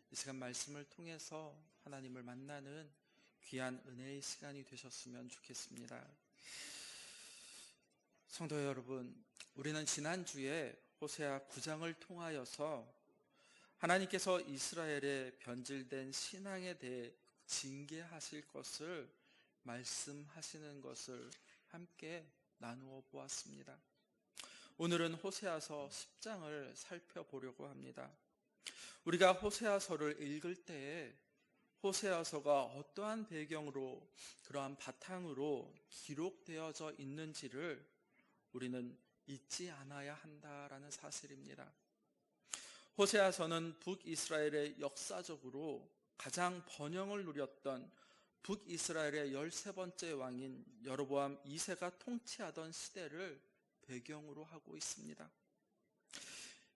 이 시간 말씀을 통해서 하나님을 만나는 귀한 은혜의 시간이 되셨으면 좋겠습니다. 성도 여러분, 우리는 지난주에 호세아 9장을 통하여서 하나님께서 이스라엘의 변질된 신앙에 대해 징계하실 것을 말씀하시는 것을 함께 나누어 보았습니다. 오늘은 호세아서 10장을 살펴보려고 합니다. 우리가 호세아서를 읽을 때에 호세아서가 어떠한 배경으로, 그러한 바탕으로 기록되어져 있는지를 우리는 잊지 않아야 한다라는 사실입니다. 호세아서는 북이스라엘의 역사적으로 가장 번영을 누렸던 북이스라엘의 13번째 왕인 여로보암 2세가 통치하던 시대를 배경으로 하고 있습니다.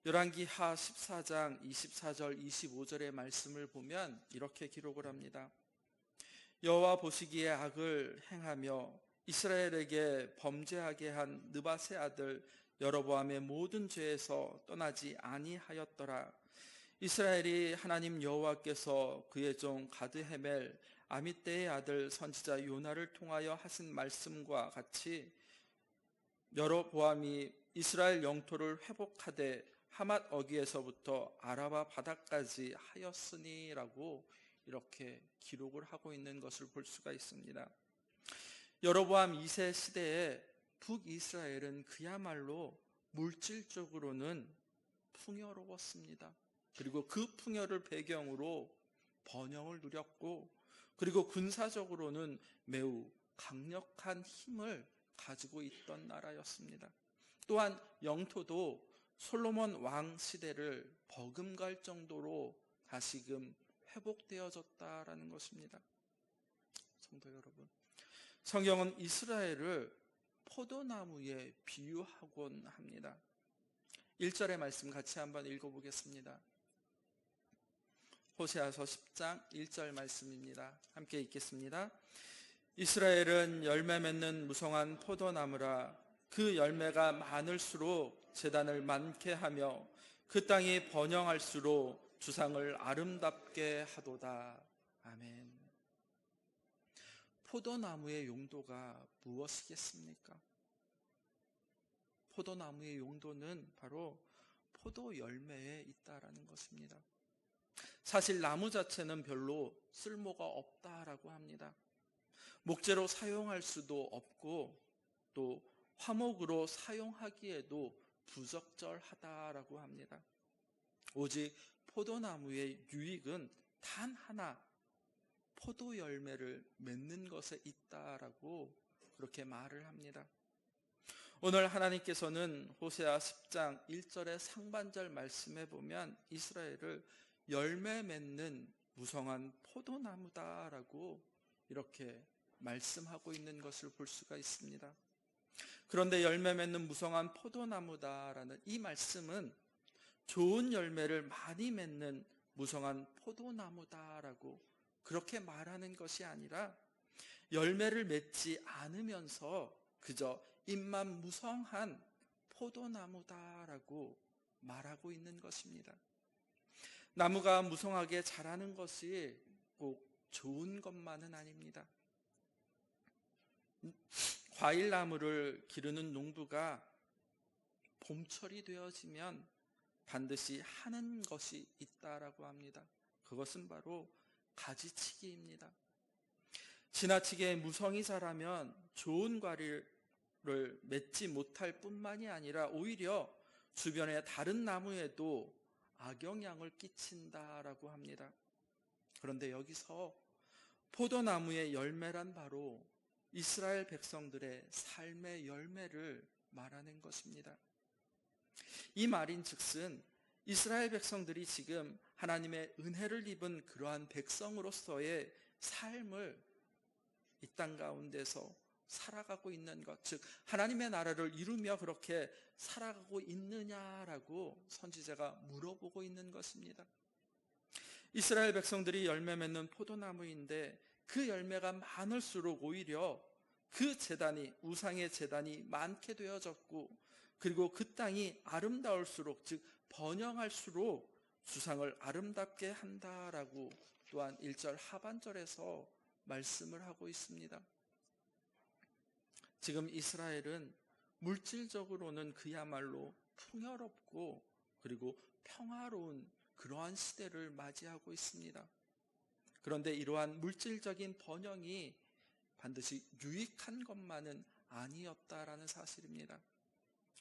열왕기하 14장 24절 25절의 말씀을 보면 이렇게 기록을 합니다. 여호와 보시기에 악을 행하며 이스라엘에게 범죄하게 한 느밧의 아들 여로보암의 모든 죄에서 떠나지 아니하였더라. 이스라엘이 하나님 여호와께서 그의 종 가드헤멜 아미떼의 아들 선지자 요나를 통하여 하신 말씀과 같이 여로보암이 이스라엘 영토를 회복하되 하맛 어귀에서부터 아라바 바다까지 하였으니라고 이렇게 기록을 하고 있는 것을 볼 수가 있습니다. 여로보암 2세 시대에 북이스라엘은 그야말로 물질적으로는 풍요로웠습니다. 그리고 그 풍요를 배경으로 번영을 누렸고, 그리고 군사적으로는 매우 강력한 힘을 가지고 있던 나라였습니다. 또한 영토도 솔로몬 왕 시대를 버금갈 정도로 다시금 회복되어졌다라는 것입니다. 성도 여러분, 성경은 이스라엘을 포도나무에 비유하곤 합니다. 1절의 말씀 같이 한번 읽어보겠습니다. 호세아서 10장 1절 말씀입니다. 함께 읽겠습니다. 이스라엘은 열매 맺는 무성한 포도나무라. 그 열매가 많을수록 재단을 많게 하며 그 땅이 번영할수록 주상을 아름답게 하도다. 아멘. 포도나무의 용도가 무엇이겠습니까? 포도나무의 용도는 바로 포도 열매에 있다라는 것입니다. 사실 나무 자체는 별로 쓸모가 없다라고 합니다. 목재로 사용할 수도 없고 또 화목으로 사용하기에도 부적절하다라고 합니다. 오직 포도나무의 유익은 단 하나, 포도 열매를 맺는 것에 있다라고 그렇게 말을 합니다. 오늘 하나님께서는 호세아 10장 1절의 상반절 말씀에 보면 이스라엘을 열매 맺는 무성한 포도나무다라고 이렇게 말씀하고 있는 것을 볼 수가 있습니다. 그런데 열매 맺는 무성한 포도나무다라는 이 말씀은 좋은 열매를 많이 맺는 무성한 포도나무다라고 그렇게 말하는 것이 아니라 열매를 맺지 않으면서 그저 잎만 무성한 포도나무다라고 말하고 있는 것입니다. 나무가 무성하게 자라는 것이 꼭 좋은 것만은 아닙니다. 과일나무를 기르는 농부가 봄철이 되어지면 반드시 하는 것이 있다라고 합니다. 그것은 바로 가지치기입니다. 지나치게 무성이 자라면 좋은 과일을 맺지 못할 뿐만이 아니라 오히려 주변의 다른 나무에도 악영향을 끼친다라고 합니다. 그런데 여기서 포도나무의 열매란 바로 이스라엘 백성들의 삶의 열매를 말하는 것입니다. 이 말인즉슨 이스라엘 백성들이 지금 하나님의 은혜를 입은 그러한 백성으로서의 삶을 이 땅 가운데서 살아가고 있는 것, 즉 하나님의 나라를 이루며 그렇게 살아가고 있느냐라고 선지자가 물어보고 있는 것입니다. 이스라엘 백성들이 열매 맺는 포도나무인데 그 열매가 많을수록 오히려 그 제단이, 우상의 제단이 많게 되어졌고, 그리고 그 땅이 아름다울수록, 즉 번영할수록 주상을 아름답게 한다라고 또한 1절 하반절에서 말씀을 하고 있습니다. 지금 이스라엘은 물질적으로는 그야말로 풍요롭고 그리고 평화로운 그러한 시대를 맞이하고 있습니다. 그런데 이러한 물질적인 번영이 반드시 유익한 것만은 아니었다라는 사실입니다.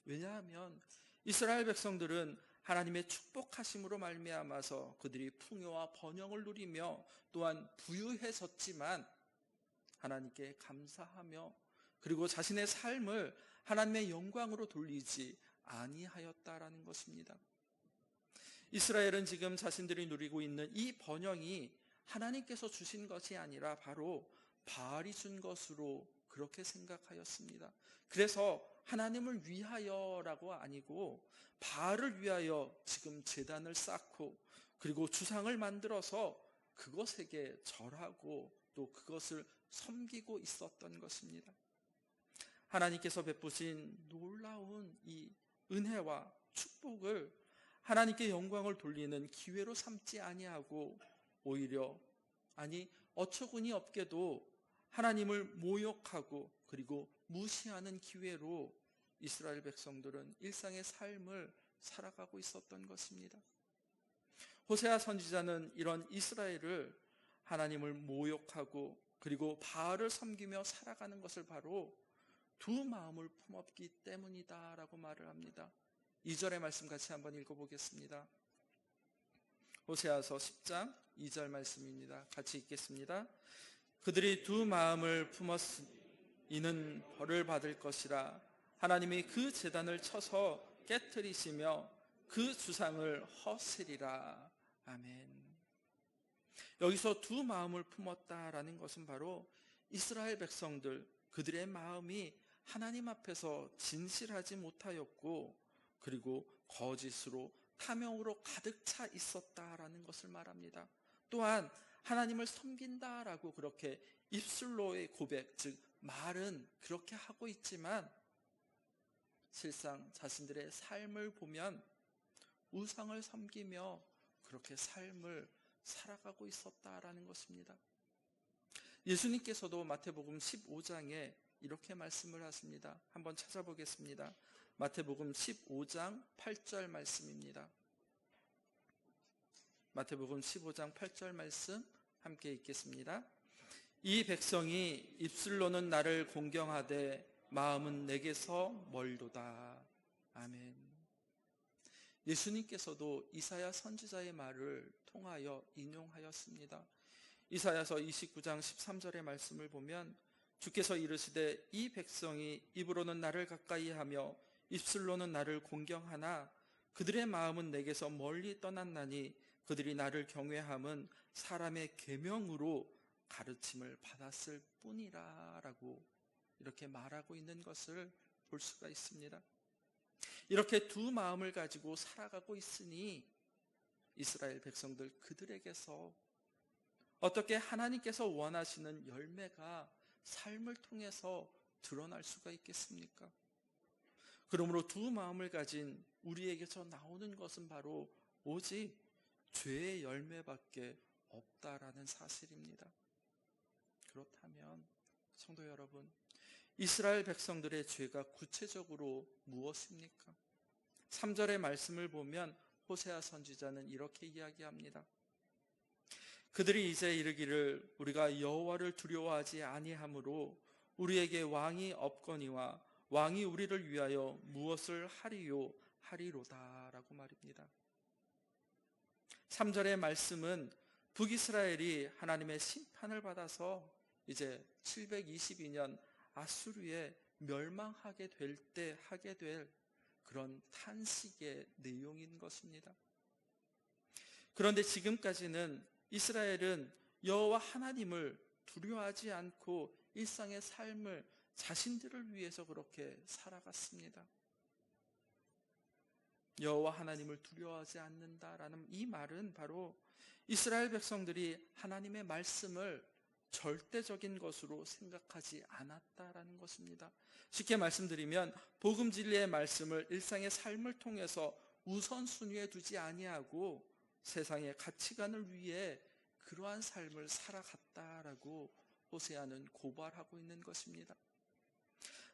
왜냐하면 이스라엘 백성들은 하나님의 축복하심으로 말미암아서 그들이 풍요와 번영을 누리며 또한 부유해졌지만 하나님께 감사하며 그리고 자신의 삶을 하나님의 영광으로 돌리지 아니하였다라는 것입니다. 이스라엘은 지금 자신들이 누리고 있는 이 번영이 하나님께서 주신 것이 아니라 바로 바알이 준 것으로 그렇게 생각하였습니다. 그래서 하나님을 위하여라고 아니고 바알을 위하여 지금 제단을 쌓고 그리고 주상을 만들어서 그것에게 절하고 또 그것을 섬기고 있었던 것입니다. 하나님께서 베푸신 놀라운 이 은혜와 축복을 하나님께 영광을 돌리는 기회로 삼지 아니하고 오히려 어처구니 없게도 하나님을 모욕하고 그리고 무시하는 기회로 이스라엘 백성들은 일상의 삶을 살아가고 있었던 것입니다. 호세아 선지자는 이런 이스라엘을 하나님을 모욕하고 그리고 바알을 섬기며 살아가는 것을 바로 두 마음을 품었기 때문이다라고 말을 합니다. 2절의 말씀 같이 한번 읽어보겠습니다. 호세아서 10장 2절 말씀입니다. 같이 읽겠습니다. 그들이 두 마음을 품었으니 이는 벌을 받을 것이라. 하나님이 그 제단을 쳐서 깨트리시며 그 주상을 허스리라. 아멘. 여기서 두 마음을 품었다라는 것은 바로 이스라엘 백성들, 그들의 마음이 하나님 앞에서 진실하지 못하였고 그리고 거짓으로 탐욕으로 가득 차 있었다라는 것을 말합니다. 또한 하나님을 섬긴다라고 그렇게 입술로의 고백, 즉 말은 그렇게 하고 있지만 실상 자신들의 삶을 보면 우상을 섬기며 그렇게 삶을 살아가고 있었다라는 것입니다. 예수님께서도 마태복음 15장에 이렇게 말씀을 하십니다. 한번 찾아보겠습니다. 마태복음 15장 8절 말씀입니다. 마태복음 15장 8절 말씀 함께 읽겠습니다. 이 백성이 입술로는 나를 공경하되 마음은 내게서 멀도다. 아멘. 예수님께서도 이사야 선지자의 말을 통하여 인용하였습니다. 이사야서 29장 13절의 말씀을 보면 주께서 이르시되 이 백성이 입으로는 나를 가까이하며 입술로는 나를 공경하나 그들의 마음은 내게서 멀리 떠났나니 그들이 나를 경외함은 사람의 계명으로 가르침을 받았을 뿐이라 라고 이렇게 말하고 있는 것을 볼 수가 있습니다. 이렇게 두 마음을 가지고 살아가고 있으니 이스라엘 백성들 그들에게서 어떻게 하나님께서 원하시는 열매가 삶을 통해서 드러날 수가 있겠습니까? 그러므로 두 마음을 가진 우리에게서 나오는 것은 바로 오직 죄의 열매밖에 없다라는 사실입니다. 그렇다면 성도 여러분, 이스라엘 백성들의 죄가 구체적으로 무엇입니까? 3절의 말씀을 보면 호세아 선지자는 이렇게 이야기합니다. 그들이 이제 이르기를 우리가 여호와를 두려워하지 아니하므로 우리에게 왕이 없거니와 왕이 우리를 위하여 무엇을 하리요 하리로다 라고 말입니다. 3절의 말씀은 북이스라엘이 하나님의 심판을 받아서 이제 722년 아수르에 멸망하게 될 때 하게 될 그런 탄식의 내용인 것입니다. 그런데 지금까지는 이스라엘은 여호와 하나님을 두려워하지 않고 일상의 삶을 자신들을 위해서 그렇게 살아갔습니다. 여호와 하나님을 두려워하지 않는다라는 이 말은 바로 이스라엘 백성들이 하나님의 말씀을 절대적인 것으로 생각하지 않았다라는 것입니다. 쉽게 말씀드리면 복음 진리의 말씀을 일상의 삶을 통해서 우선순위에 두지 아니하고 세상의 가치관을 위해 그러한 삶을 살아갔다라고 호세아는 고발하고 있는 것입니다.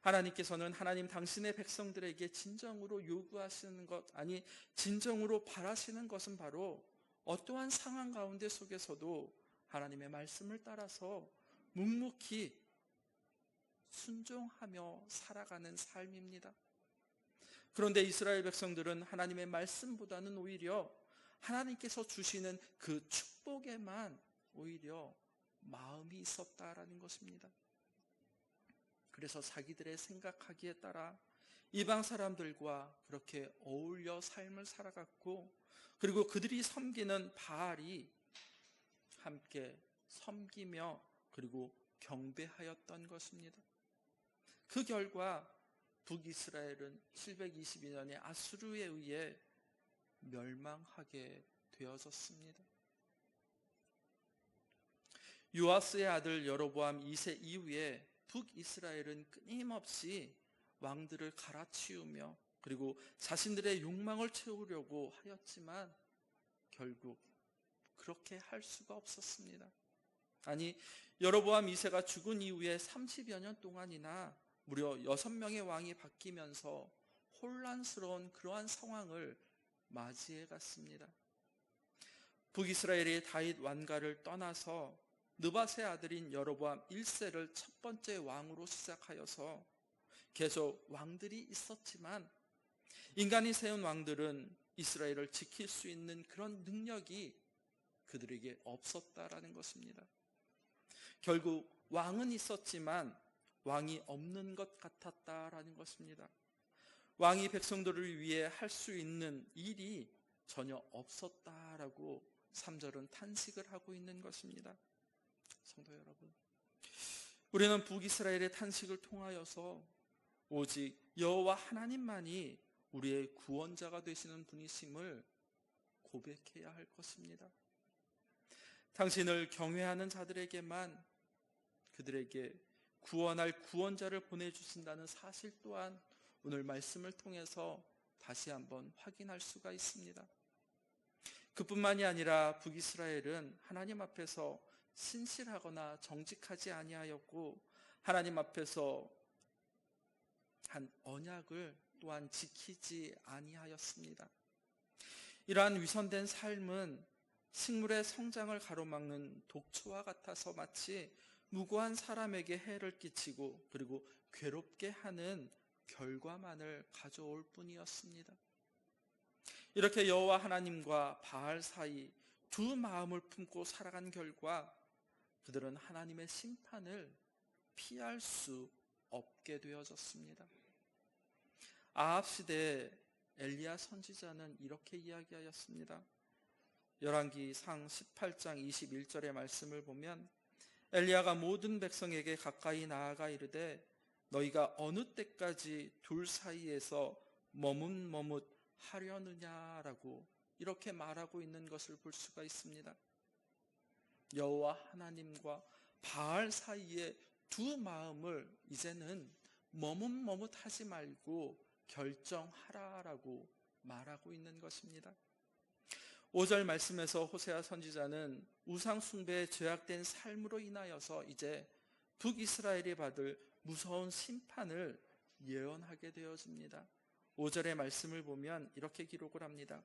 하나님께서는 하나님 당신의 백성들에게 진정으로 요구하시는 것, 아니 진정으로 바라시는 것은 바로 어떠한 상황 가운데 속에서도 하나님의 말씀을 따라서 묵묵히 순종하며 살아가는 삶입니다. 그런데 이스라엘 백성들은 하나님의 말씀보다는 오히려 하나님께서 주시는 그 축복에만 오히려 마음이 있었다라는 것입니다. 그래서 자기들의 생각하기에 따라 이방 사람들과 그렇게 어울려 삶을 살아갔고, 그리고 그들이 섬기는 바알이 함께 섬기며 그리고 경배하였던 것입니다. 그 결과 북이스라엘은 722년에 아수르에 의해 멸망하게 되어졌습니다. 요아스의 아들 여로보암 2세 이후에 북이스라엘은 끊임없이 왕들을 갈아치우며 그리고 자신들의 욕망을 채우려고 하였지만 결국 그렇게 할 수가 없었습니다. 아니, 여로보암 2세가 죽은 이후에 30여 년 동안이나 무려 6명의 왕이 바뀌면서 혼란스러운 그러한 상황을 맞이해 갔습니다. 북이스라엘이 다윗 왕가를 떠나서 느밧의 아들인 여로보암 1세를 첫 번째 왕으로 시작하여서 계속 왕들이 있었지만 인간이 세운 왕들은 이스라엘을 지킬 수 있는 그런 능력이 그들에게 없었다라는 것입니다. 결국 왕은 있었지만 왕이 없는 것 같았다라는 것입니다. 왕이 백성들을 위해 할 수 있는 일이 전혀 없었다라고 3절은 탄식을 하고 있는 것입니다. 성도 여러분, 우리는 북이스라엘의 탄식을 통하여서 오직 여호와 하나님만이 우리의 구원자가 되시는 분이심을 고백해야 할 것입니다. 당신을 경외하는 자들에게만 그들에게 구원할 구원자를 보내주신다는 사실 또한 오늘 말씀을 통해서 다시 한번 확인할 수가 있습니다. 그뿐만이 아니라 북이스라엘은 하나님 앞에서 신실하거나 정직하지 아니하였고 하나님 앞에서 한 언약을 또한 지키지 아니하였습니다. 이러한 위선된 삶은 식물의 성장을 가로막는 독초와 같아서 마치 무고한 사람에게 해를 끼치고 그리고 괴롭게 하는 결과만을 가져올 뿐이었습니다. 이렇게 여호와 하나님과 바알 사이 두 마음을 품고 살아간 결과 그들은 하나님의 심판을 피할 수 없게 되어졌습니다. 아합 시대에 엘리야 선지자는 이렇게 이야기하였습니다. 열왕기상 18장 21절의 말씀을 보면 엘리야가 모든 백성에게 가까이 나아가 이르되 너희가 어느 때까지 둘 사이에서 머뭇머뭇하려느냐라고 이렇게 말하고 있는 것을 볼 수가 있습니다. 여호와 하나님과 바알 사이의 두 마음을 이제는 머뭇머뭇하지 말고 결정하라라고 말하고 있는 것입니다. 5절 말씀에서 호세아 선지자는 우상 숭배에 죄악된 삶으로 인하여서 이제 북이스라엘이 받을 무서운 심판을 예언하게 되어집니다. 5절의 말씀을 보면 이렇게 기록을 합니다.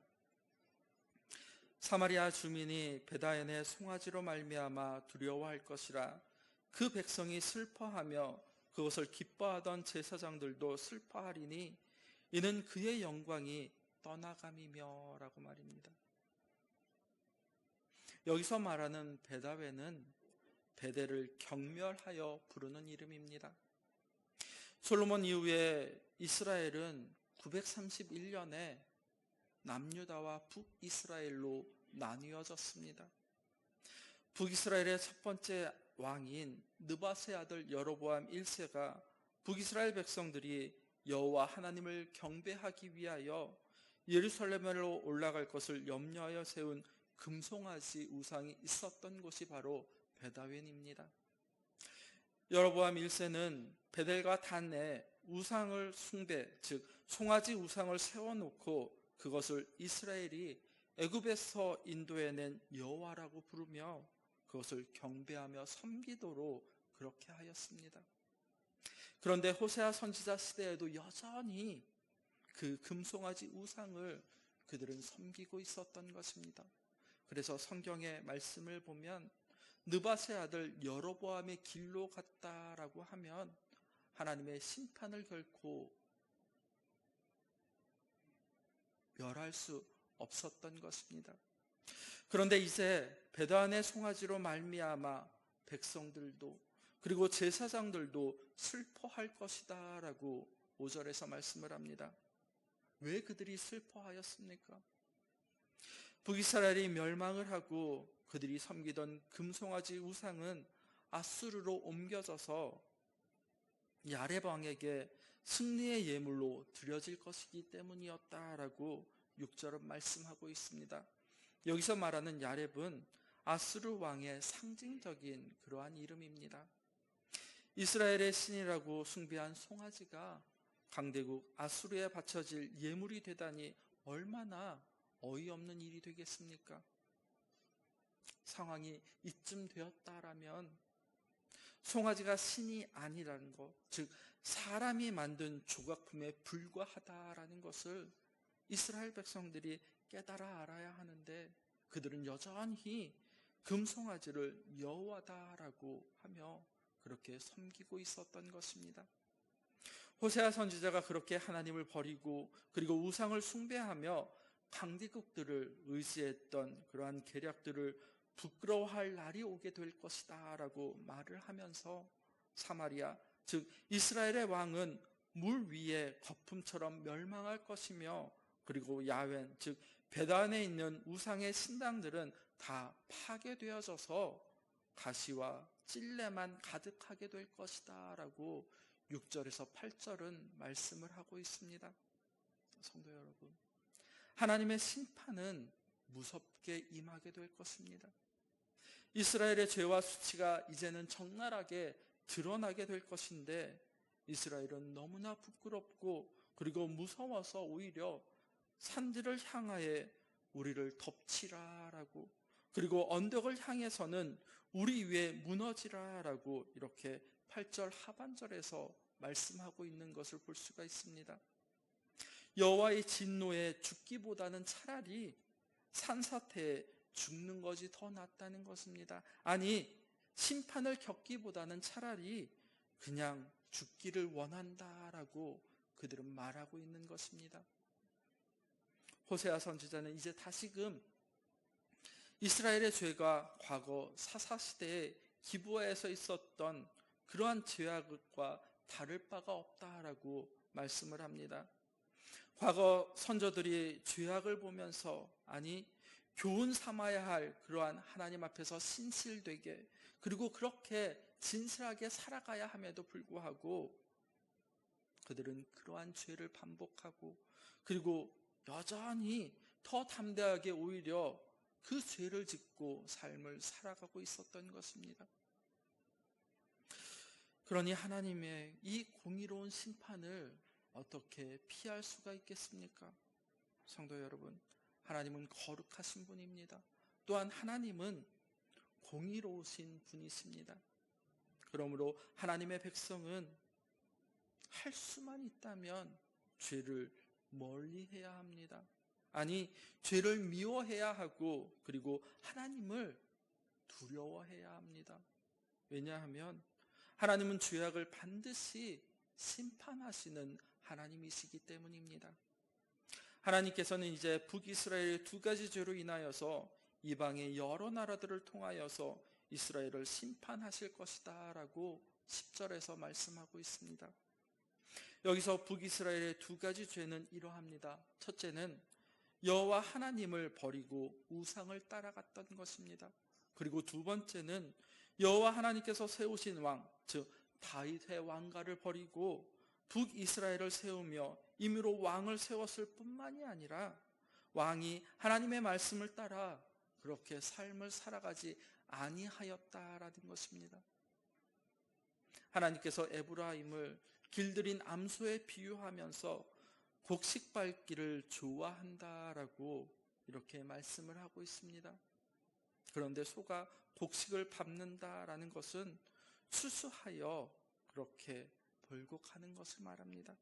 사마리아 주민이 베다엔의 송아지로 말미암아 두려워할 것이라. 그 백성이 슬퍼하며 그것을 기뻐하던 제사장들도 슬퍼하리니 이는 그의 영광이 떠나감이며 라고 말입니다. 여기서 말하는 베다웬은 베델을 경멸하여 부르는 이름입니다. 솔로몬 이후에 이스라엘은 931년에 남유다와 북이스라엘로 나뉘어졌습니다. 북이스라엘의 첫 번째 왕인 느밧의 아들 여로보암 1세가 북이스라엘 백성들이 여호와 하나님을 경배하기 위하여 예루살렘으로 올라갈 것을 염려하여 세운 금송아지 우상이 있었던 곳이 바로 베다웬입니다. 여로보암 1세는 베델과 단에 우상을 숭배, 즉 송아지 우상을 세워놓고 그것을 이스라엘이 애굽에서 인도해낸 여호와라고 부르며 그것을 경배하며 섬기도록 그렇게 하였습니다. 그런데 호세아 선지자 시대에도 여전히 그 금송아지 우상을 그들은 섬기고 있었던 것입니다. 그래서 성경의 말씀을 보면 느밧의 아들 여로보암의 길로 갔다라고 하면 하나님의 심판을 결코 멸할 수 없었던 것입니다. 그런데 이제 베단의 송아지로 말미암아 백성들도 그리고 제사장들도 슬퍼할 것이다 라고 5절에서 말씀을 합니다. 왜 그들이 슬퍼하였습니까? 북이스라엘이 멸망을 하고 그들이 섬기던 금송아지 우상은 아수르로 옮겨져서 야렙 왕에게 승리의 예물로 드려질 것이기 때문이었다라고 6절은 말씀하고 있습니다. 여기서 말하는 야렙은 아수르 왕의 상징적인 그러한 이름입니다. 이스라엘의 신이라고 숭배한 송아지가 강대국 아수르에 바쳐질 예물이 되다니 얼마나 어이없는 일이 되겠습니까? 상황이 이쯤 되었다라면 송아지가 신이 아니라는 것, 즉 사람이 만든 조각품에 불과하다라는 것을 이스라엘 백성들이 깨달아 알아야 하는데 그들은 여전히 금송아지를 여호와다라고 하며 그렇게 섬기고 있었던 것입니다. 호세아 선지자가 그렇게 하나님을 버리고 그리고 우상을 숭배하며 강대국들을 의지했던 그러한 계략들을 부끄러워할 날이 오게 될 것이다 라고 말을 하면서 사마리아, 즉 이스라엘의 왕은 물 위에 거품처럼 멸망할 것이며 그리고 야웬, 즉 베단에 있는 우상의 신당들은 다 파괴되어져서 가시와 찔레만 가득하게 될 것이다 라고 6절에서 8절은 말씀을 하고 있습니다. 성도 여러분, 하나님의 심판은 무섭게 임하게 될 것입니다. 이스라엘의 죄와 수치가 이제는 적나라하게 드러나게 될 것인데 이스라엘은 너무나 부끄럽고 그리고 무서워서 오히려 산들을 향하여 우리를 덮치라라고 그리고 언덕을 향해서는 우리 위에 무너지라라고 이렇게 8절 하반절에서 말씀하고 있는 것을 볼 수가 있습니다. 여호와의 진노에 죽기보다는 차라리 산사태에 죽는 것이 더 낫다는 것입니다. 아니, 심판을 겪기보다는 차라리 그냥 죽기를 원한다라고 그들은 말하고 있는 것입니다. 호세아 선지자는 이제 다시금 이스라엘의 죄가 과거 사사시대에 기브아에서 있었던 그러한 죄악과 다를 바가 없다라고 말씀을 합니다. 과거 선조들이 죄악을 보면서 아니 교훈 삼아야 할 그러한 하나님 앞에서 신실되게 그리고 그렇게 진실하게 살아가야 함에도 불구하고 그들은 그러한 죄를 반복하고 그리고 여전히 더 담대하게 오히려 그 죄를 짓고 삶을 살아가고 있었던 것입니다. 그러니 하나님의 이 공의로운 심판을 어떻게 피할 수가 있겠습니까? 성도 여러분, 하나님은 거룩하신 분입니다. 또한 하나님은 공의로우신 분이십니다. 그러므로 하나님의 백성은 할 수만 있다면 죄를 멀리해야 합니다. 아니, 죄를 미워해야 하고 그리고 하나님을 두려워해야 합니다. 왜냐하면 하나님은 죄악을 반드시 심판하시는 하나님이시기 때문입니다. 하나님께서는 이제 북이스라엘의 두 가지 죄로 인하여서 이방의 여러 나라들을 통하여서 이스라엘을 심판하실 것이다 라고 10절에서 말씀하고 있습니다. 여기서 북이스라엘의 두 가지 죄는 이러합니다. 첫째는 여호와 하나님을 버리고 우상을 따라갔던 것입니다. 그리고 두 번째는 여호와 하나님께서 세우신 왕, 즉 다윗의 왕가를 버리고 북이스라엘을 세우며 임의로 왕을 세웠을 뿐만이 아니라 왕이 하나님의 말씀을 따라 그렇게 삶을 살아가지 아니하였다라는 것입니다. 하나님께서 에브라임을 길들인 암소에 비유하면서 곡식 밟기를 좋아한다라고 이렇게 말씀을 하고 있습니다. 그런데 소가 곡식을 밟는다라는 것은 추수하여 그렇게 벌곡하는 것을 말합니다.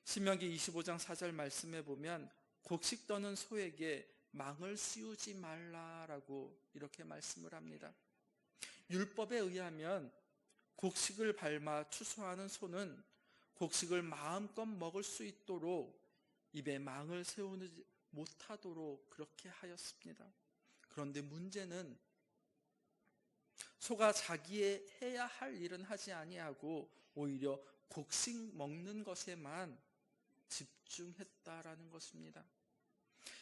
신명기 25장 4절 말씀에 보면 곡식 떠는 소에게 망을 씌우지 말라라고 이렇게 말씀을 합니다. 율법에 의하면 곡식을 밟아 추수하는 소는 곡식을 마음껏 먹을 수 있도록 입에 망을 세우지 못하도록 그렇게 하였습니다. 그런데 문제는 소가 자기의 해야 할 일은 하지 아니하고 오히려 곡식 먹는 것에만 집중했다라는 것입니다.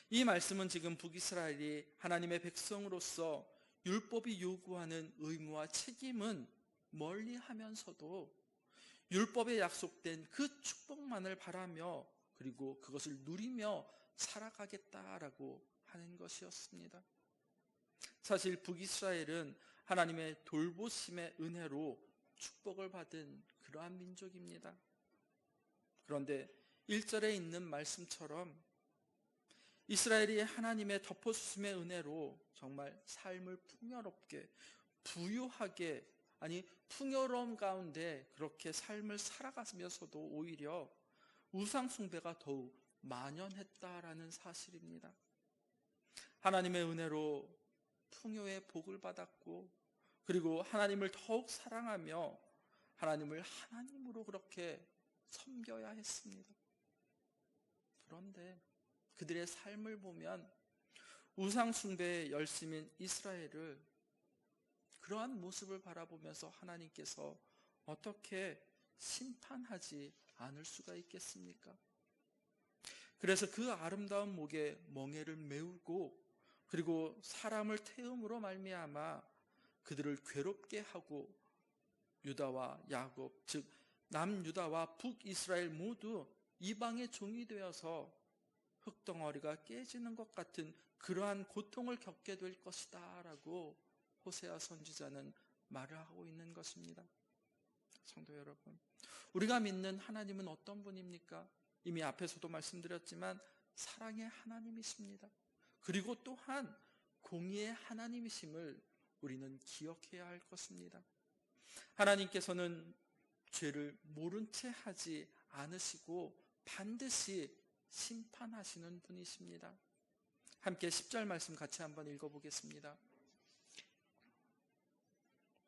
이 말씀은 지금 북이스라엘이 하나님의 백성으로서 율법이 요구하는 의무와 책임은 멀리하면서도 율법에 약속된 그 축복만을 바라며 그리고 그것을 누리며 살아가겠다라고 하는 것이었습니다. 사실 북이스라엘은 하나님의 돌보심의 은혜로 축복을 받은 그러한 민족입니다. 그런데 1절에 있는 말씀처럼 이스라엘이 하나님의 덮어주심의 은혜로 정말 삶을 풍요롭게 부유하게 풍요로움 가운데 그렇게 삶을 살아가면서도 오히려 우상 숭배가 더욱 만연했다라는 사실입니다. 하나님의 은혜로 풍요의 복을 받았고 그리고 하나님을 더욱 사랑하며 하나님을 하나님으로 그렇게 섬겨야 했습니다. 그런데 그들의 삶을 보면 우상 숭배에 열심인 이스라엘을 그러한 모습을 바라보면서 하나님께서 어떻게 심판하지 않을 수가 있겠습니까? 그래서 그 아름다운 목에 멍에를 메우고 그리고 사람을 태움으로 말미암아 그들을 괴롭게 하고 유다와 야곱, 즉 남유다와 북이스라엘 모두 이방의 종이 되어서 흙덩어리가 깨지는 것 같은 그러한 고통을 겪게 될 것이다 라고 호세아 선지자는 말을 하고 있는 것입니다. 성도 여러분, 우리가 믿는 하나님은 어떤 분입니까? 이미 앞에서도 말씀드렸지만 사랑의 하나님이십니다. 그리고 또한 공의의 하나님이심을 우리는 기억해야 할 것입니다. 하나님께서는 죄를 모른 채 하지 않으시고 반드시 심판하시는 분이십니다. 함께 10절 말씀 같이 한번 읽어보겠습니다.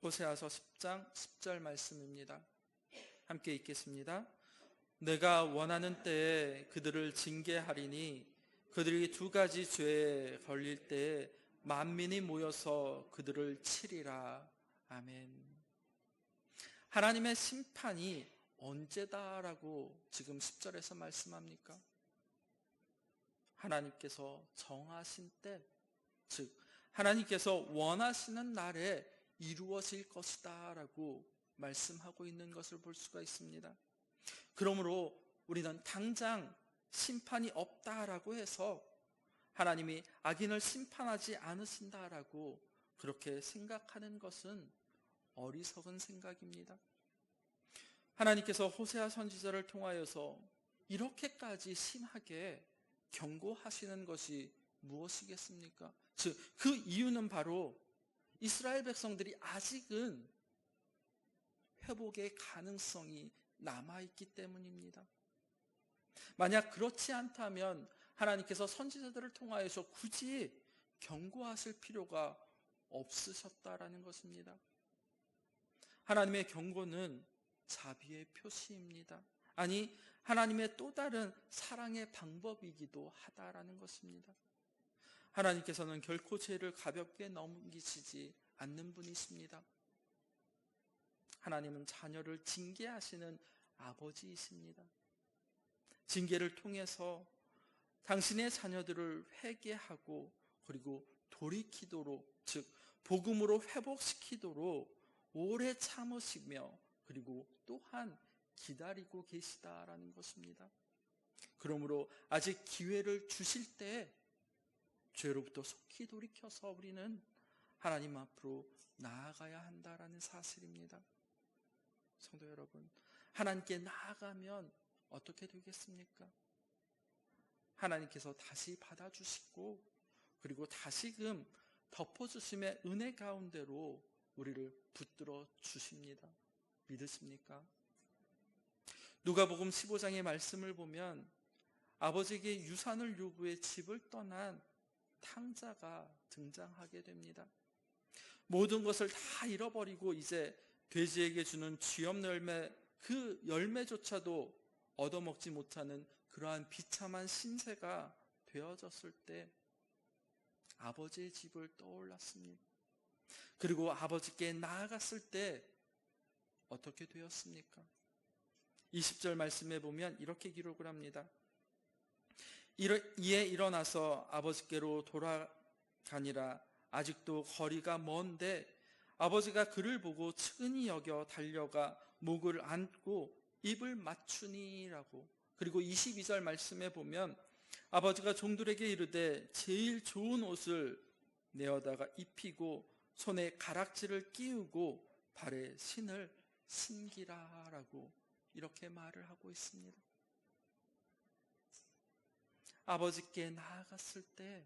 호세아서 10장 10절 말씀입니다. 함께 읽겠습니다. 내가 원하는 때에 그들을 징계하리니 그들이 두 가지 죄에 걸릴 때에 만민이 모여서 그들을 치리라. 아멘. 하나님의 심판이 언제다라고 지금 10절에서 말씀합니까? 하나님께서 정하신 때, 즉 하나님께서 원하시는 날에 이루어질 것이다 라고 말씀하고 있는 것을 볼 수가 있습니다. 그러므로 우리는 당장 심판이 없다라고 해서 하나님이 악인을 심판하지 않으신다라고 그렇게 생각하는 것은 어리석은 생각입니다. 하나님께서 호세아 선지자를 통하여서 이렇게까지 심하게 경고하시는 것이 무엇이겠습니까? 즉, 그 이유는 바로 이스라엘 백성들이 아직은 회복의 가능성이 남아있기 때문입니다. 만약 그렇지 않다면 하나님께서 선지자들을 통하여서 굳이 경고하실 필요가 없으셨다라는 것입니다. 하나님의 경고는 자비의 표시입니다. 아니, 하나님의 또 다른 사랑의 방법이기도 하다라는 것입니다. 하나님께서는 결코 죄를 가볍게 넘기시지 않는 분이십니다. 하나님은 자녀를 징계하시는 아버지이십니다. 징계를 통해서 당신의 자녀들을 회개하고 그리고 돌이키도록, 즉 복음으로 회복시키도록 오래 참으시며 그리고 또한 기다리고 계시다라는 것입니다. 그러므로 아직 기회를 주실 때 죄로부터 속히 돌이켜서 우리는 하나님 앞으로 나아가야 한다라는 사실입니다. 성도 여러분, 하나님께 나아가면 어떻게 되겠습니까? 하나님께서 다시 받아주시고 그리고 다시금 덮어주심의 은혜 가운데로 우리를 붙들어 주십니다. 믿으십니까? 누가복음 15장의 말씀을 보면 아버지에게 유산을 요구해 집을 떠난 탕자가 등장하게 됩니다. 모든 것을 다 잃어버리고 이제 돼지에게 주는 쥐없는 열매, 그 열매조차도 얻어먹지 못하는 그러한 비참한 신세가 되어졌을 때 아버지의 집을 떠올랐습니다. 그리고 아버지께 나아갔을 때 어떻게 되었습니까? 20절 말씀에 보면 이렇게 기록을 합니다. 이에 일어나서 아버지께로 돌아가니라. 아직도 거리가 먼데 아버지가 그를 보고 측은히 여겨 달려가 목을 안고 입을 맞추니라고. 그리고 22절 말씀에 보면 아버지가 종들에게 이르되 제일 좋은 옷을 내어다가 입히고 손에 가락지를 끼우고 발에 신을 신기라라고 이렇게 말을 하고 있습니다. 아버지께 나아갔을 때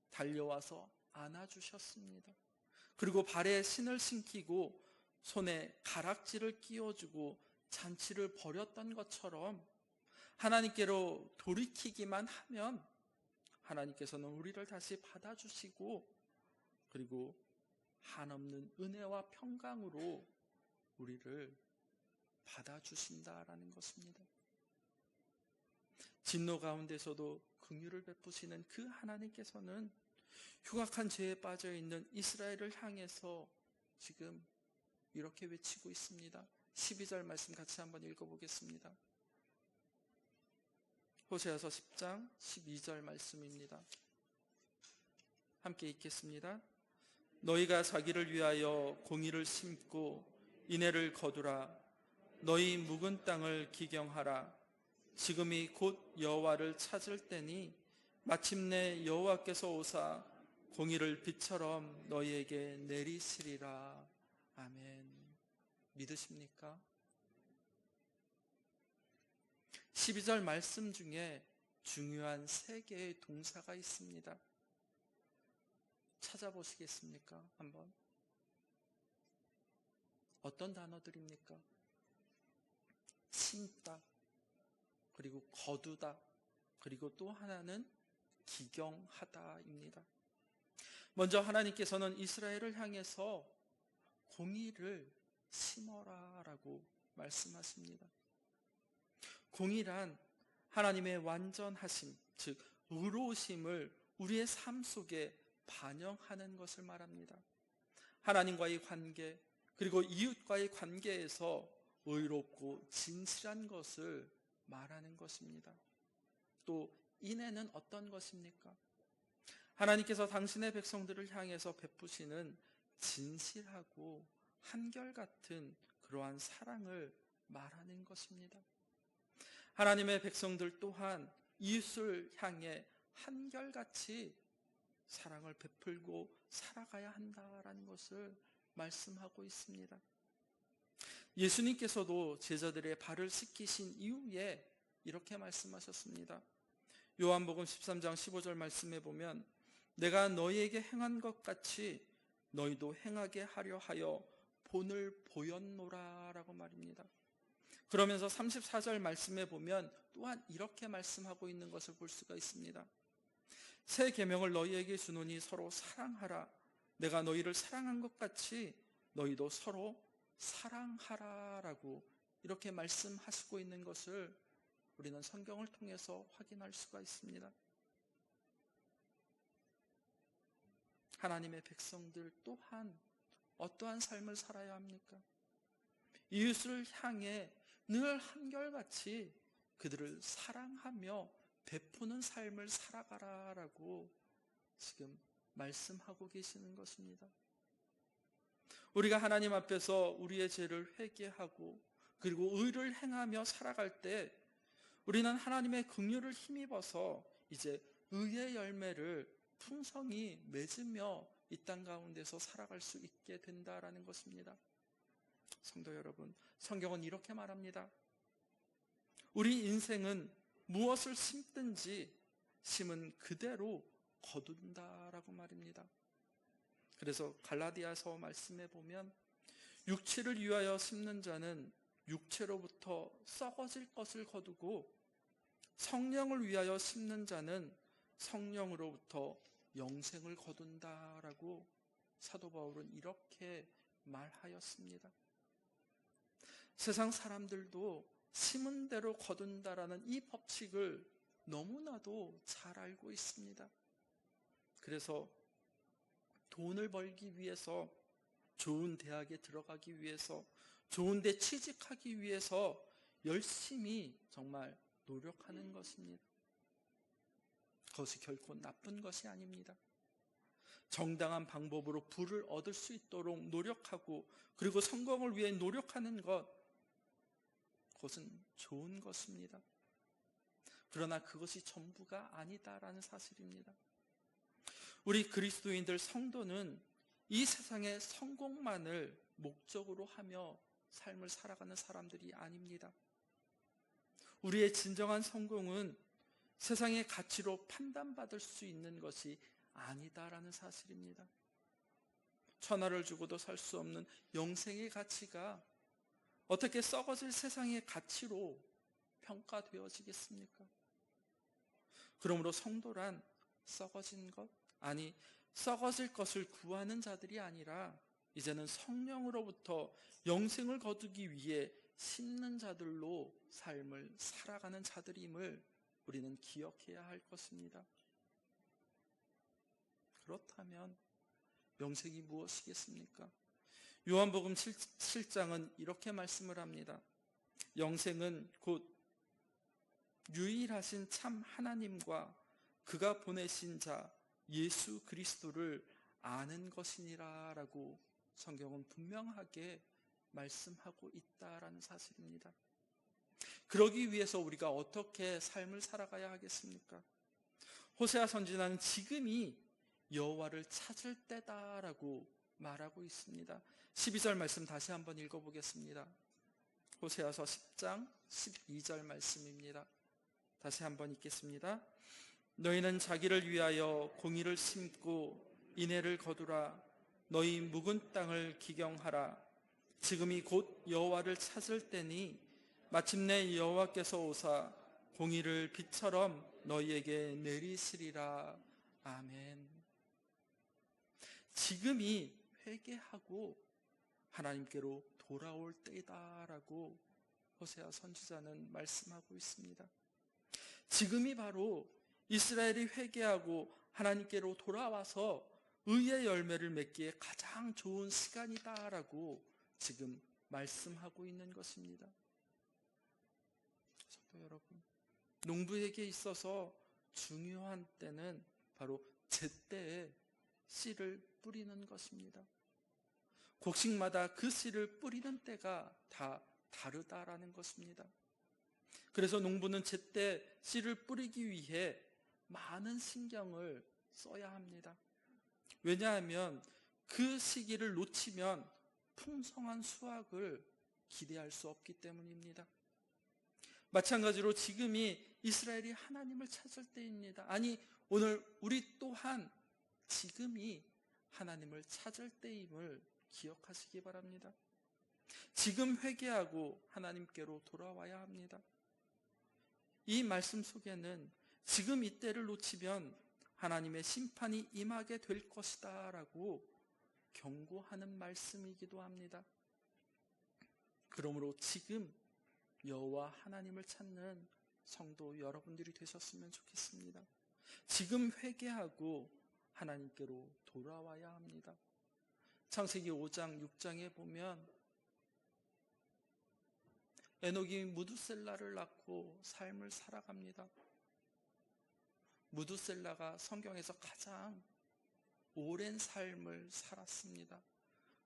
달려와서 안아주셨습니다. 그리고 발에 신을 신기고 손에 가락지를 끼워주고 잔치를 벌였던 것처럼 하나님께로 돌이키기만 하면 하나님께서는 우리를 다시 받아주시고 그리고 한없는 은혜와 평강으로 우리를 받아주신다라는 것입니다. 진노 가운데서도 긍휼을 베푸시는 그 하나님께서는 흉악한 죄에 빠져있는 이스라엘을 향해서 지금 이렇게 외치고 있습니다. 12절 말씀 같이 한번 읽어보겠습니다. 호세아서 10장 12절 말씀입니다. 함께 읽겠습니다. 너희가 자기를 위하여 공의를 심고 인애를 거두라. 너희 묵은 땅을 기경하라. 지금이 곧 여호와를 찾을 때니 마침내 여호와께서 오사 공의를 빛처럼 너희에게 내리시리라. 아멘. 믿으십니까? 12절 말씀 중에 중요한 3개의 동사가 있습니다. 찾아보시겠습니까? 한번. 어떤 단어들입니까? 심다, 그리고 거두다, 그리고 또 하나는 기경하다입니다. 먼저 하나님께서는 이스라엘을 향해서 공의를 심어라라고 말씀하십니다. 공의란 하나님의 완전하심, 즉 의로우심을 우리의 삶 속에 반영하는 것을 말합니다. 하나님과의 관계, 그리고 이웃과의 관계에서 의롭고 진실한 것을 말하는 것입니다. 또 인애는 어떤 것입니까? 하나님께서 당신의 백성들을 향해서 베푸시는 진실하고 한결같은 그러한 사랑을 말하는 것입니다. 하나님의 백성들 또한 이웃을 향해 한결같이 사랑을 베풀고 살아가야 한다라는 것을 말씀하고 있습니다. 예수님께서도 제자들의 발을 씻기신 이후에 이렇게 말씀하셨습니다. 요한복음 13장 15절 말씀에 보면 내가 너희에게 행한 것 같이 너희도 행하게 하려 하여 본을 보였노라 라고 말입니다. 그러면서 34절 말씀에 보면 또한 이렇게 말씀하고 있는 것을 볼 수가 있습니다. 새 계명을 너희에게 주노니 서로 사랑하라. 내가 너희를 사랑한 것 같이 너희도 서로 사랑하라 라고 이렇게 말씀하시고 있는 것을 우리는 성경을 통해서 확인할 수가 있습니다. 하나님의 백성들 또한 어떠한 삶을 살아야 합니까? 이웃을 향해 늘 한결같이 그들을 사랑하며 베푸는 삶을 살아가라라고 지금 말씀하고 계시는 것입니다. 우리가 하나님 앞에서 우리의 죄를 회개하고 그리고 의를 행하며 살아갈 때 우리는 하나님의 긍휼을 힘입어서 이제 의의 열매를 풍성히 맺으며 이 땅 가운데서 살아갈 수 있게 된다라는 것입니다. 성도 여러분, 성경은 이렇게 말합니다. 우리 인생은 무엇을 심든지 심은 그대로 거둔다라고 말입니다. 그래서 갈라디아서 말씀에 보면 육체를 위하여 심는 자는 육체로부터 썩어질 것을 거두고 성령을 위하여 심는 자는 성령으로부터 영생을 거둔다라고 사도 바울은 이렇게 말하였습니다. 세상 사람들도 심은 대로 거둔다라는 이 법칙을 너무나도 잘 알고 있습니다. 그래서 돈을 벌기 위해서, 좋은 대학에 들어가기 위해서, 좋은 데 취직하기 위해서 열심히 정말 노력하는 것입니다. 그것이 결코 나쁜 것이 아닙니다. 정당한 방법으로 부를 얻을 수 있도록 노력하고 그리고 성공을 위해 노력하는 것, 그것은 좋은 것입니다. 그러나 그것이 전부가 아니다라는 사실입니다. 우리 그리스도인들 성도는 이 세상의 성공만을 목적으로 하며 삶을 살아가는 사람들이 아닙니다. 우리의 진정한 성공은 세상의 가치로 판단받을 수 있는 것이 아니다라는 사실입니다. 천하를 주고도 살 수 없는 영생의 가치가 어떻게 썩어질 세상의 가치로 평가되어지겠습니까? 그러므로 성도란 썩어진 것, 아니 썩어질 것을 구하는 자들이 아니라 이제는 성령으로부터 영생을 거두기 위해 심는 자들로 삶을 살아가는 자들임을 우리는 기억해야 할 것입니다. 그렇다면 영생이 무엇이겠습니까? 요한복음 7장은 이렇게 말씀을 합니다. 영생은 곧 유일하신 참 하나님과 그가 보내신 자 예수 그리스도를 아는 것이니라 라고 성경은 분명하게 말씀하고 있다라는 사실입니다. 그러기 위해서 우리가 어떻게 삶을 살아가야 하겠습니까? 호세아 선지자는 지금이 여호와를 찾을 때다라고 말하고 있습니다. 12절 말씀 다시 한번 읽어보겠습니다. 호세아서 10장 12절 말씀입니다. 다시 한번 읽겠습니다. 너희는 자기를 위하여 공의를 심고 인애를 거두라. 너희 묵은 땅을 기경하라. 지금이 곧 여호와를 찾을 때니 마침내 여호와께서 오사 공의를 비처럼 너희에게 내리시리라. 아멘. 지금이 회개하고 하나님께로 돌아올 때이다라고 호세아 선지자는 말씀하고 있습니다. 지금이 바로 이스라엘이 회개하고 하나님께로 돌아와서 의의 열매를 맺기에 가장 좋은 시간이다라고 지금 말씀하고 있는 것입니다. 성도 여러분, 농부에게 있어서 중요한 때는 바로 제때에 씨를 뿌리는 것입니다. 곡식마다 그 씨를 뿌리는 때가 다 다르다라는 것입니다. 그래서 농부는 제때 씨를 뿌리기 위해 많은 신경을 써야 합니다. 왜냐하면 그 시기를 놓치면 풍성한 수확을 기대할 수 없기 때문입니다. 마찬가지로 지금이 이스라엘이 하나님을 찾을 때입니다. 아니, 오늘 우리 또한 지금이 하나님을 찾을 때임을 기억하시기 바랍니다. 지금 회개하고 하나님께로 돌아와야 합니다. 이 말씀 속에는 지금 이때를 놓치면 하나님의 심판이 임하게 될 것이다 라고 경고하는 말씀이기도 합니다. 그러므로 지금 여호와 하나님을 찾는 성도 여러분들이 되셨으면 좋겠습니다. 지금 회개하고 하나님께로 돌아와야 합니다. 창세기 5장 6장에 보면 에녹이 무두셀라를 낳고 삶을 살아갑니다. 무두셀라가 성경에서 가장 오랜 삶을 살았습니다.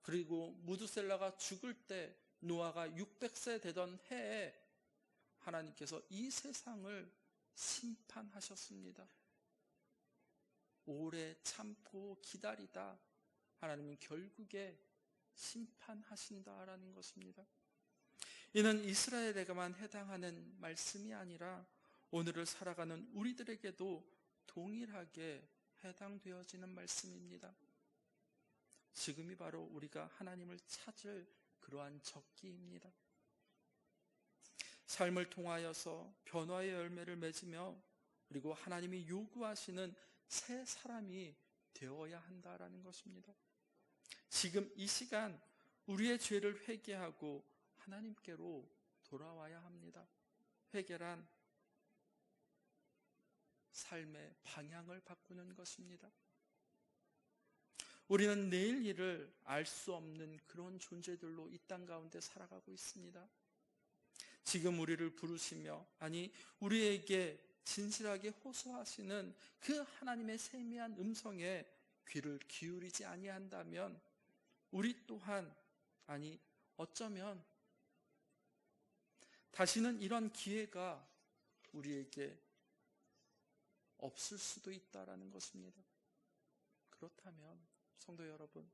그리고 무두셀라가 죽을 때 노아가 600세 되던 해에 하나님께서 이 세상을 심판하셨습니다. 오래 참고 기다리다 하나님은 결국에 심판하신다라는 것입니다. 이는 이스라엘에게만 해당하는 말씀이 아니라 오늘을 살아가는 우리들에게도 동일하게 해당되어지는 말씀입니다. 지금이 바로 우리가 하나님을 찾을 그러한 적기입니다. 삶을 통하여서 변화의 열매를 맺으며 그리고 하나님이 요구하시는 새 사람이 되어야 한다라는 것입니다. 지금 이 시간 우리의 죄를 회개하고 하나님께로 돌아와야 합니다. 회개란 삶의 방향을 바꾸는 것입니다. 우리는 내일 일을 알 수 없는 그런 존재들로 이 땅 가운데 살아가고 있습니다. 지금 우리를 부르시며 우리에게 진실하게 호소하시는 그 하나님의 세미한 음성에 귀를 기울이지 아니한다면 우리 또한 어쩌면 다시는 이런 기회가 우리에게 없을 수도 있다라는 것입니다. 그렇다면 성도 여러분,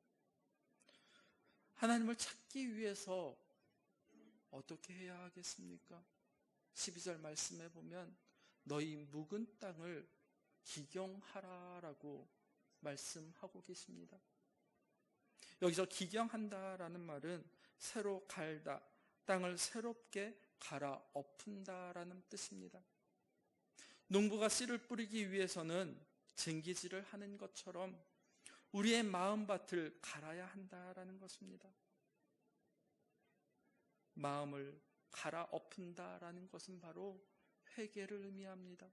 하나님을 찾기 위해서 어떻게 해야 하겠습니까? 12절 말씀에 보면 너희 묵은 땅을 기경하라라고 말씀하고 계십니다. 여기서 기경한다라는 말은 새로 갈다, 땅을 새롭게 갈아 엎은다라는 뜻입니다. 농부가 씨를 뿌리기 위해서는 쟁기질을 하는 것처럼 우리의 마음밭을 갈아야 한다라는 것입니다. 마음을 갈아 엎은다라는 것은 바로 회개를 의미합니다.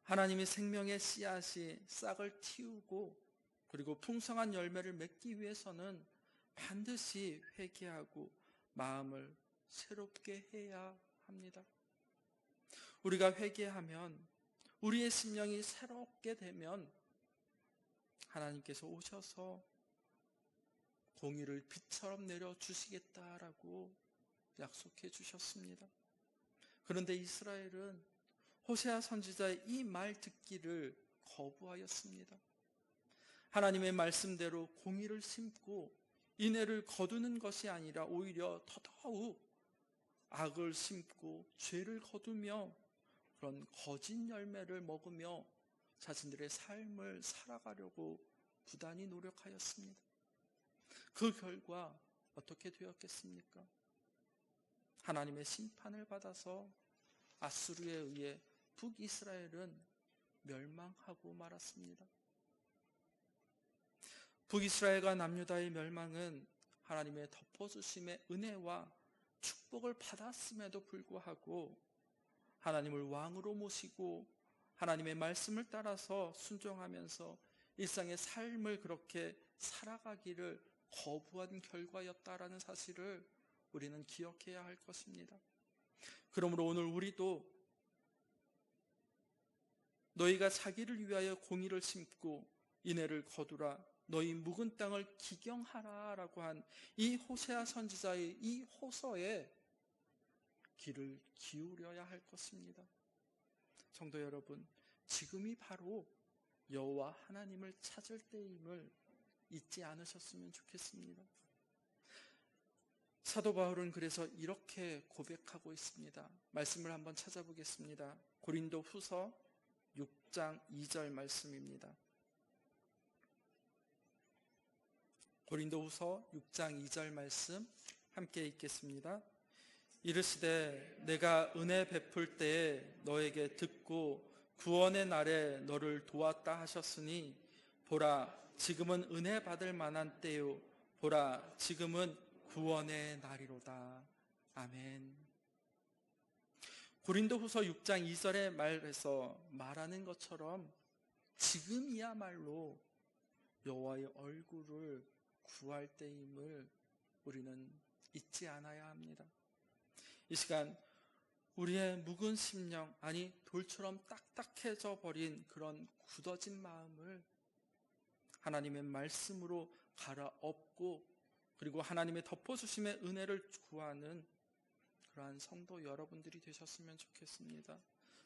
하나님이 생명의 씨앗이 싹을 틔우고 그리고 풍성한 열매를 맺기 위해서는 반드시 회개하고 마음을 새롭게 해야 합니다. 우리가 회개하면 우리의 심령이 새롭게 되면 하나님께서 오셔서 공의를 빛처럼 내려주시겠다라고 약속해 주셨습니다. 그런데 이스라엘은 호세아 선지자의 이 말 듣기를 거부하였습니다. 하나님의 말씀대로 공의를 심고 인애를 거두는 것이 아니라 오히려 더더욱 악을 심고 죄를 거두며 그런 거짓 열매를 먹으며 자신들의 삶을 살아가려고 부단히 노력하였습니다. 그 결과 어떻게 되었겠습니까? 하나님의 심판을 받아서 아수르에 의해 북이스라엘은 멸망하고 말았습니다. 북이스라엘과 남유다의 멸망은 하나님의 덮어주심의 은혜와 축복을 받았음에도 불구하고 하나님을 왕으로 모시고 하나님의 말씀을 따라서 순종하면서 일상의 삶을 그렇게 살아가기를 거부한 결과였다라는 사실을 우리는 기억해야 할 것입니다. 그러므로 오늘 우리도 너희가 자기를 위하여 공의를 심고 인애를 거두라, 너희 묵은 땅을 기경하라 라고 한 이 호세아 선지자의 이 호소에 귀를 기울여야 할 것입니다. 성도 여러분, 지금이 바로 여호와 하나님을 찾을 때임을 잊지 않으셨으면 좋겠습니다. 사도 바울은 그래서 이렇게 고백하고 있습니다. 말씀을 한번 찾아보겠습니다. 고린도 후서 6장 2절 말씀입니다. 고린도 후서 6장 2절 말씀 함께 읽겠습니다. 이르시되 내가 은혜 베풀 때에 너에게 듣고 구원의 날에 너를 도왔다 하셨으니 보라 지금은 은혜 받을 만한 때요 보라 지금은 구원의 날이로다. 아멘. 고린도후서 6장 2절의 말에서 말하는 것처럼 지금이야말로 여호와의 얼굴을 구할 때임을 우리는 잊지 않아야 합니다. 이 시간 우리의 묵은 심령, 돌처럼 딱딱해져 버린 그런 굳어진 마음을 하나님의 말씀으로 갈아엎고 그리고 하나님의 덮어주심의 은혜를 구하는 그러한 성도 여러분들이 되셨으면 좋겠습니다.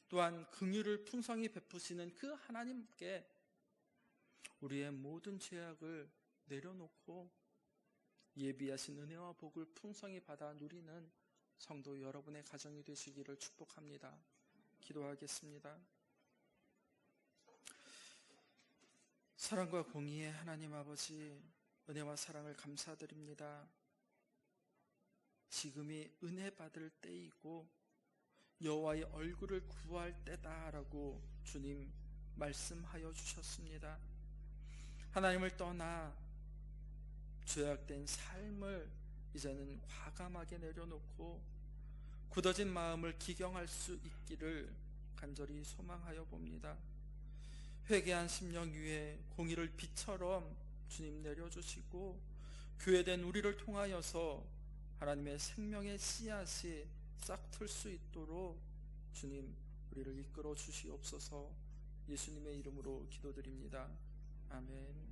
또한 긍휼을 풍성히 베푸시는 그 하나님께 우리의 모든 죄악을 내려놓고 예비하신 은혜와 복을 풍성히 받아 누리는 성도 여러분의 가정이 되시기를 축복합니다. 기도하겠습니다. 사랑과 공의의 하나님 아버지, 은혜와 사랑을 감사드립니다. 지금이 은혜 받을 때이고 여호와의 얼굴을 구할 때다라고 주님 말씀하여 주셨습니다. 하나님을 떠나 죄악된 삶을 이제는 과감하게 내려놓고 굳어진 마음을 기경할 수 있기를 간절히 소망하여 봅니다. 회개한 심령 위에 공의를 빛처럼 주님 내려주시고 교회된 우리를 통하여서 하나님의 생명의 씨앗이 싹틀 수 있도록 주님 우리를 이끌어 주시옵소서. 예수님의 이름으로 기도드립니다. 아멘.